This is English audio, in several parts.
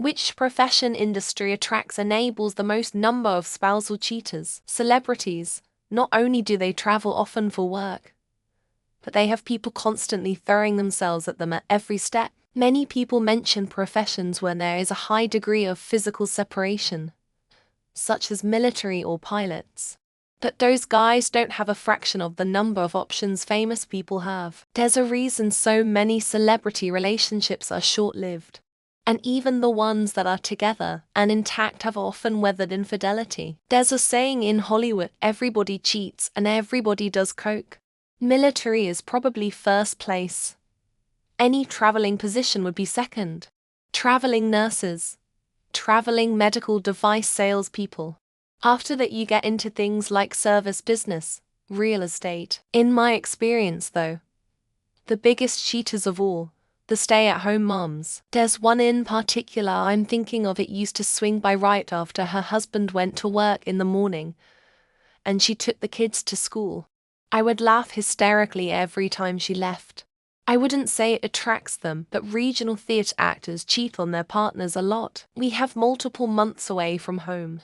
Which profession industry enables the most number of spousal cheaters? Celebrities. Not only do they travel often for work, but they have people constantly throwing themselves at them at every step. Many people mention professions where there is a high degree of physical separation, such as military or pilots. But those guys don't have a fraction of the number of options famous people have. There's a reason so many celebrity relationships are short-lived. And even the ones that are together and intact have often weathered infidelity. There's a saying in Hollywood, everybody cheats and everybody does coke. Military is probably first place. Any traveling position would be second. Traveling nurses. Traveling medical device salespeople. After that you get into things like service business, real estate. In my experience though, the biggest cheaters of all, the stay-at-home moms. There's one in particular I'm thinking of. It used to swing by right after her husband went to work in the morning, and she took the kids to school. I would laugh hysterically every time she left. I wouldn't say it attracts them, but regional theatre actors cheat on their partners a lot. We have multiple months away from home,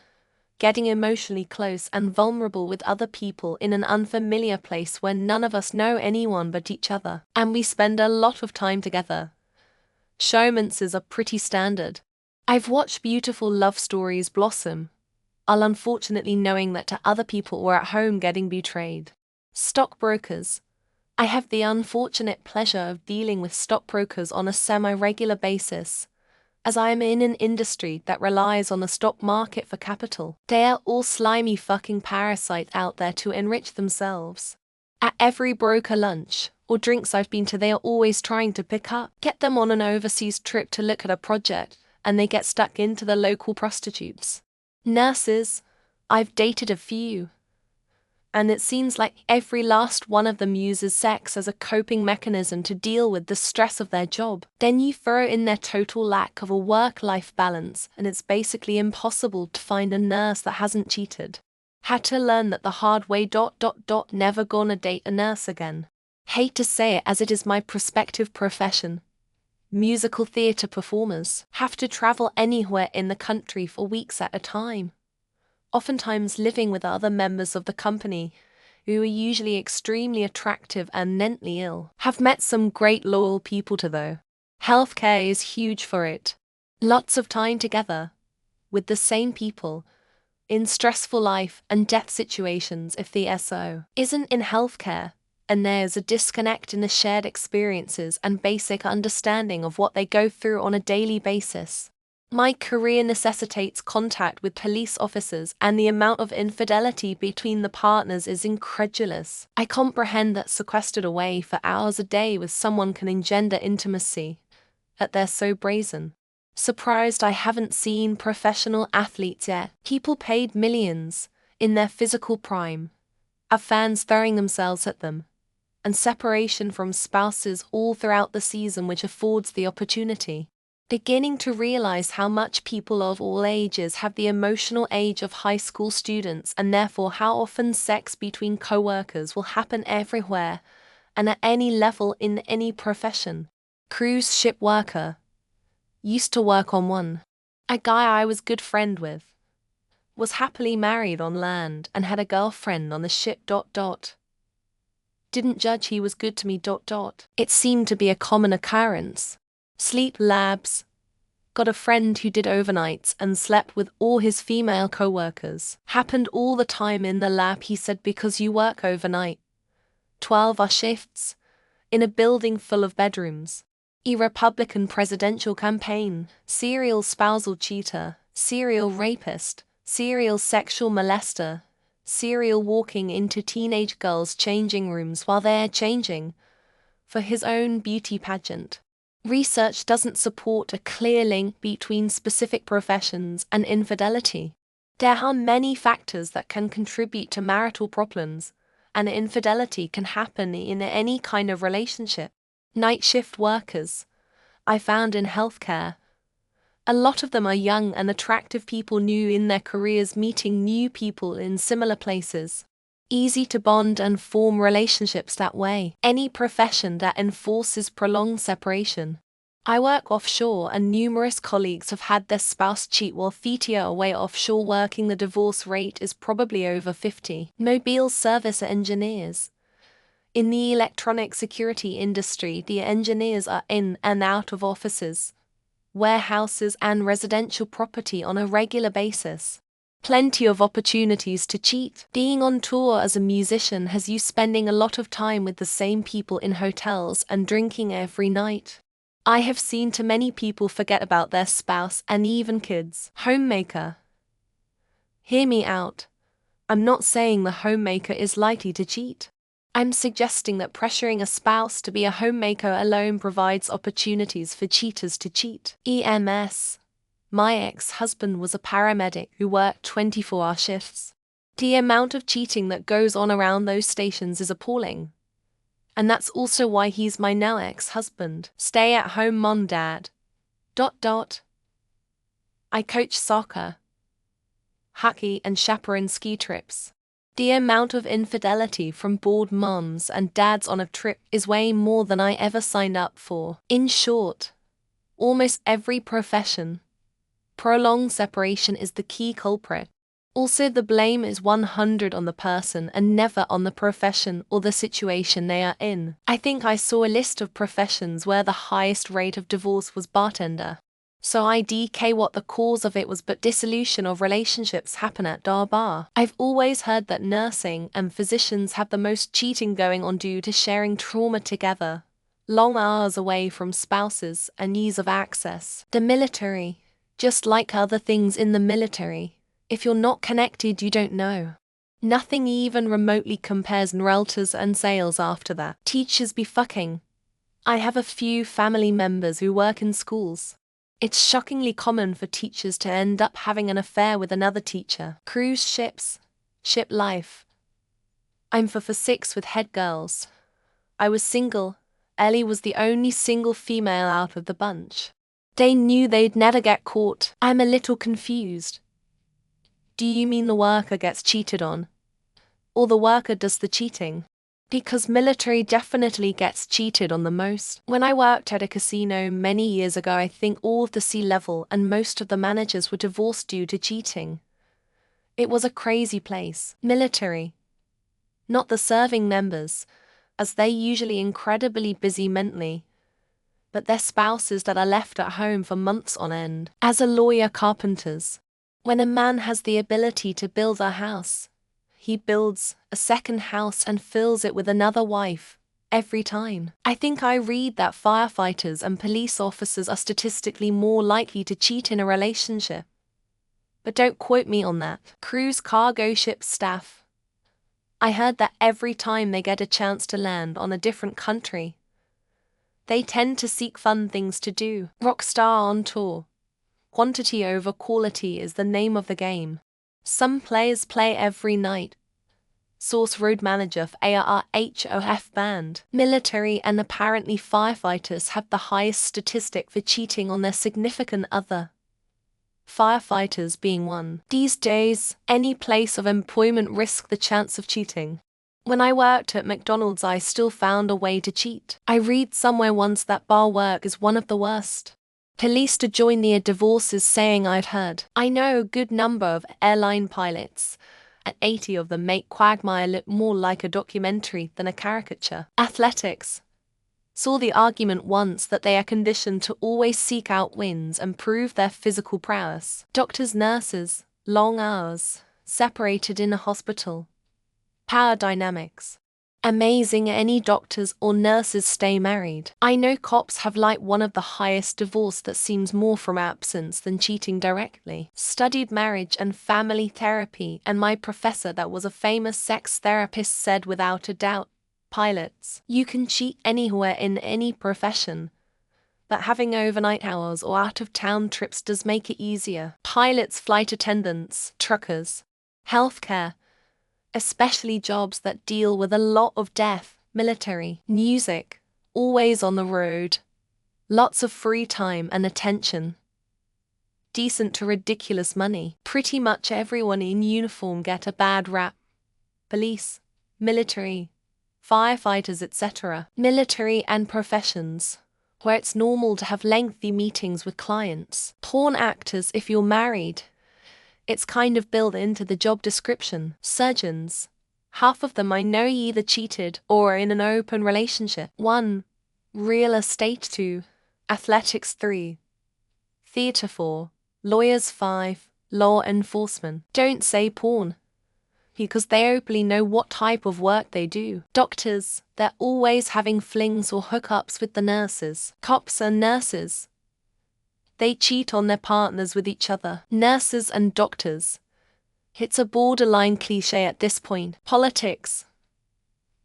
getting emotionally close and vulnerable with other people in an unfamiliar place where none of us know anyone but each other, and we spend a lot of time together. Showmances are pretty standard. I've watched beautiful love stories blossom, while unfortunately knowing that to other people were at home getting betrayed. Stockbrokers. I have the unfortunate pleasure of dealing with stockbrokers on a semi-regular basis, as I am in an industry that relies on the stock market for capital. They are all slimy fucking parasites out there to enrich themselves. At every broker lunch or drinks I've been to, they are always trying to get them on an overseas trip to look at a project, and they get stuck into the local prostitutes. Nurses. I've dated a few, and it seems like every last one of them uses sex as a coping mechanism to deal with the stress of their job. Then you throw in their total lack of a work-life balance, and it's basically impossible to find a nurse that hasn't cheated. Had to learn that the hard way. Never gonna date a nurse again. Hate to say it as it is my prospective profession. Musical theatre performers have to travel anywhere in the country for weeks at a time, oftentimes living with other members of the company, who are usually extremely attractive and mentally ill. Have met some great loyal people too though. Healthcare is huge for it. Lots of time together, with the same people, in stressful life and death situations if the SO isn't in healthcare, and there's a disconnect in the shared experiences and basic understanding of what they go through on a daily basis. My career necessitates contact with police officers, and the amount of infidelity between the partners is incredulous. I comprehend that sequestered away for hours a day with someone can engender intimacy, yet they're so brazen. Surprised I haven't seen professional athletes yet. People paid millions, in their physical prime, have fans throwing themselves at them, and separation from spouses all throughout the season, which affords the opportunity. Beginning to realize how much people of all ages have the emotional age of high school students, and therefore how often sex between co-workers will happen everywhere and at any level in any profession. Cruise ship worker. Used to work on one. A guy I was good friend with was happily married on land and had a girlfriend on the ship. Didn't judge, he was good to me. It seemed to be a common occurrence. Sleep labs. Got a friend who did overnights and slept with all his female co-workers. Happened all the time in the lab, he said, because you work overnight. 12-hour shifts. In a building full of bedrooms. Republican presidential campaign. Serial spousal cheater. Serial rapist. Serial sexual molester. Serial walking into teenage girls' changing rooms while they're changing for his own beauty pageant. Research doesn't support a clear link between specific professions and infidelity. There are many factors that can contribute to marital problems, and infidelity can happen in any kind of relationship. Night shift workers. I found in healthcare, a lot of them are young and attractive people new in their careers, meeting new people in similar places. Easy to bond and form relationships that way. Any profession that enforces prolonged separation I work offshore, and numerous colleagues have had their spouse cheat while feet are away offshore working. The divorce rate is probably over 50. Mobile service engineers. In the electronic security industry, the engineers are in and out of offices, warehouses, and residential property on a regular basis. Plenty of opportunities to cheat. Being on tour as a musician has you spending a lot of time with the same people in hotels and drinking every night. I have seen too many people forget about their spouse and even kids. Homemaker. Hear me out. I'm not saying the homemaker is likely to cheat. I'm suggesting that pressuring a spouse to be a homemaker alone provides opportunities for cheaters to cheat. EMS. My ex-husband was a paramedic who worked 24-hour shifts. The amount of cheating that goes on around those stations is appalling. And that's also why he's my now ex-husband. Stay-at-home mom dad. ... I coach soccer, hockey, and chaperone ski trips. The amount of infidelity from bored moms and dads on a trip is way more than I ever signed up for. In short, almost every profession, prolonged separation is the key culprit. Also, the blame is 100 on the person and never on the profession or the situation they are in. I think I saw a list of professions where the highest rate of divorce was bartender. So I DK what the cause of it was, but dissolution of relationships happen at the bar. I've always heard that nursing and physicians have the most cheating going on due to sharing trauma together, long hours away from spouses, and ease of access. The military. Just like other things in the military, if you're not connected, you don't know. Nothing even remotely compares in realtors and sales after that. Teachers be fucking. I have a few family members who work in schools. It's shockingly common for teachers to end up having an affair with another teacher. Cruise ships. Ship life. I'm for 6 with head girls. I was single. Ellie was the only single female out of the bunch. They knew they'd never get caught. I'm a little confused. Do you mean the worker gets cheated on? Or the worker does the cheating? Because military definitely gets cheated on the most. When I worked at a casino many years ago, I think all of the C-level and most of the managers were divorced due to cheating. It was a crazy place. Military. Not the serving members, as they're usually incredibly busy mentally, but their spouses that are left at home for months on end. As a lawyer, carpenters. When a man has the ability to build a house, he builds a second house and fills it with another wife, every time. I think I read that firefighters and police officers are statistically more likely to cheat in a relationship. But don't quote me on that. Cruise cargo ship staff. I heard that every time they get a chance to land on a different country, they tend to seek fun things to do. Rockstar on tour. Quantity over quality is the name of the game. Some players play every night. Source: road manager for ARRHOF band. Military and apparently firefighters have the highest statistic for cheating on their significant other. Firefighters being one. These days, any place of employment risks the chance of cheating. When I worked at McDonald's, I still found a way to cheat. I read somewhere once that bar work is one of the worst. Police to join the divorces, saying I'd heard. I know a good number of airline pilots, and 80 of them make Quagmire look more like a documentary than a caricature. Athletics. Saw the argument once that they are conditioned to always seek out wins and prove their physical prowess. Doctors, nurses, long hours, separated in a hospital. Power dynamics. Amazing any doctors or nurses stay married. I know cops have like one of the highest divorce that seems more from absence than cheating directly. Studied marriage and family therapy, and my professor that was a famous sex therapist said without a doubt, pilots, you can cheat anywhere in any profession, but having overnight hours or out-of-town trips does make it easier. Pilots, flight attendants, truckers, healthcare, especially jobs that deal with a lot of death, military, music, always on the road, lots of free time and attention, decent to ridiculous money. Pretty much everyone in uniform get a bad rap. Police, military, firefighters, etc. Military and professions. where it's normal to have lengthy meetings with clients. Porn actors if you're married. It's kind of built into the job description. Surgeons. Half of them I know either cheated or are in an open relationship. 1. Real estate 2. Athletics 3. Theatre 4. Lawyers 5. Law enforcement. Don't say porn, because they openly know what type of work they do. Doctors, they're always having flings or hookups with the nurses. Cops and nurses. They cheat on their partners with each other. Nurses and doctors. It's a borderline cliche at this point. Politics.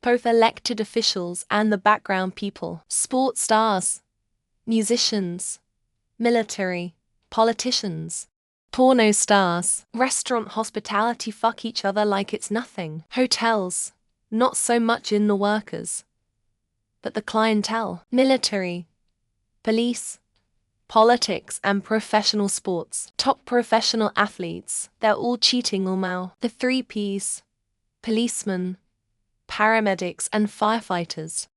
Both elected officials and the background people. Sports stars. Musicians. Military. Politicians. Porno stars. Restaurant hospitality fuck each other like it's nothing. Hotels. Not so much in the workers, but the clientele. Military. Police. Politics and professional sports. Top professional athletes. They're all cheating now. The 3 Ps. Policemen. Paramedics and firefighters.